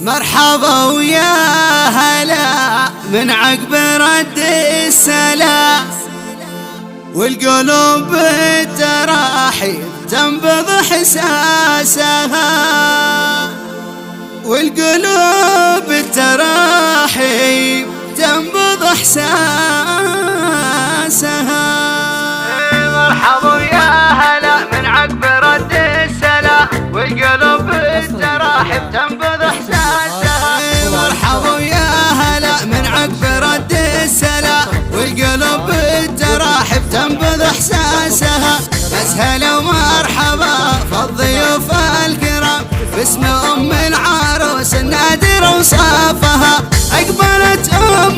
مرحبا ويا هلا من عقب رد السلام، والقلوب بالتراحيب تنبض احساسها، والقلوب بالتراحيب تنبض احساسها. مرحبا ويا هلا من عقب رد السلام، والقلوب بالتراحيب تنبض احساسها. مرحبا ويا هلا من عقب رد السلام، والقلوب بالتراحيب تنبض احساسها. بس هلا ومرحبا فالضيوف الكرام باسم ام العروس النادر وصافها. اقبلت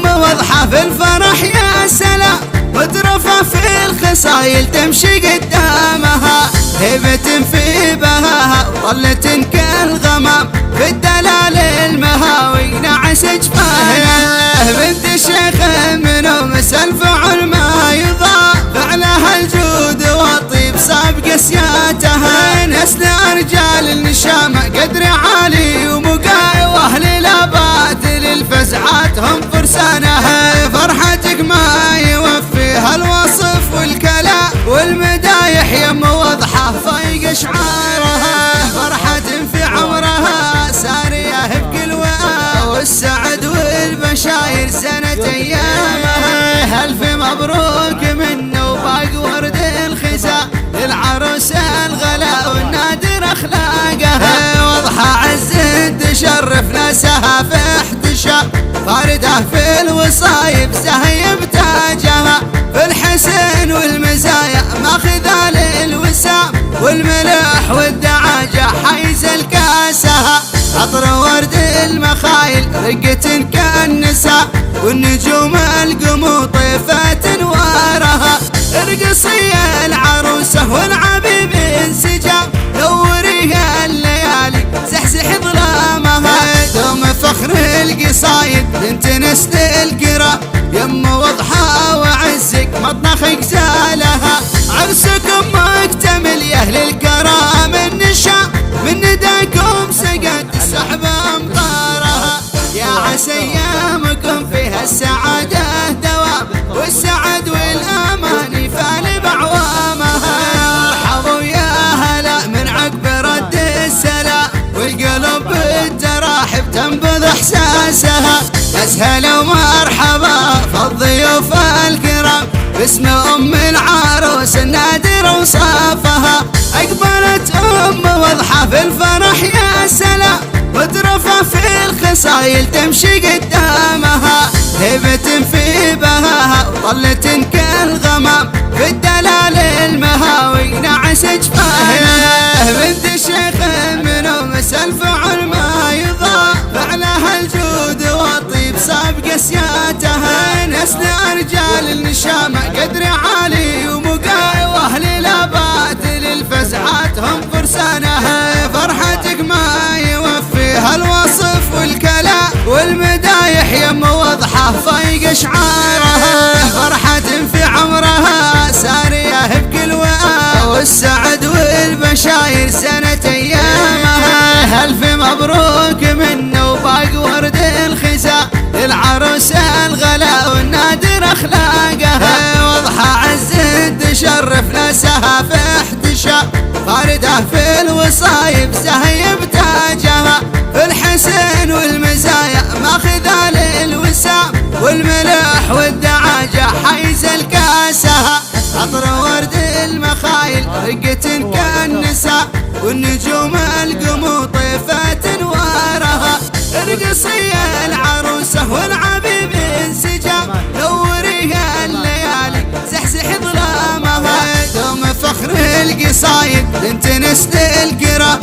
واضحة في الفرح يا سلام، وترفع في الخصايل تمشي قدامها، هبة في بهاها وظلة كالغمام، في الدلال المهاوي نعس جفاها. بنت الشيخ منو مثل فعل ما يضاع، فعلها الجود والطيب صاب قسياتها. نسل رجال النشامة قدر عالي ومقاي، واهل الابات للفزعات هم فرسانها. فرحتك ما يوفيها الوصف والكلام، والمدايح يم واضحة فايق اشعارها. فرحة في عمرها سارية بكل وقار، والسعد والبشاير سنة ايامها. الف مبروك منه وباق ورد الخزا، للعروس الغلا والنادر اخلاقها. واضحة عز تشرف ناسها في احتشام، فاردة في الوصايب سهيب تاجها. في الحسن والمزايا ماخذة للوسام، والملح والدعاجة حيز الكاسها. عطر ورد المخايل رقة كالنساء، والنجوم القمو طيفات انوارها. ارقصي العروسة والعبيب انسجام، نوريها الليالي زحزح ظلامها. دوم فخر القصايد بنت نسل القرى، يم وضحى وعزك مطنخك زالها. عرسكم مكتمل يا اهل الكرام النشام، من نداكم سقت السحب امطارها. يا عسى ايامكم فيها السعاده دوام، والسعد والامان يفعل بعوامها. مرحبا ويا هلا من عقب رد السلام، والقلوب بالتراحب تنبض احساسها. بس هلا ومرحبا فالضيوف الكرام باسم ام العروس النادر وصافها. اقبلت واضحة في الفرح يا سلام، وترفع في الخصايل تمشي قدامها، هبة في بهاها وظلة كالغمام، في الدلال المهاوي نعس جفاها. بنت الشيخ منو مثل فعل ما يضاع، فعلها الجود والطيب صاب قسياتها. نسل رجال النشامة قدر عالي ومقاي، واهل الابات للفزعات هم فرسانها. فرحتك ما يوفيها الوصف والكلام، والمدايح يم واضحة فايق اشعارها. فرحة في عمرها سارية بكل وقار، والسعد والبشاير سنة ايامها. الف مبروك منه وباق ورد الخزا، للعروس الغلا والنادر اخلاقها. واضحة عز تشرف ناسها في احتشام، فاردة في الوصايب سهيب تاجها. في الحسن والمزايا ماخذة للوسام، والملح والدعاجة حيز الكاسها. عطر ورد المخايل رقة كالنساء، والنجوم القمو طيفات انوارها. ارقصي العروسة والعبيب انسجام، نوريها الليالي زحزح ظلامها. دوم فخر القصايد بنت نسل القرى،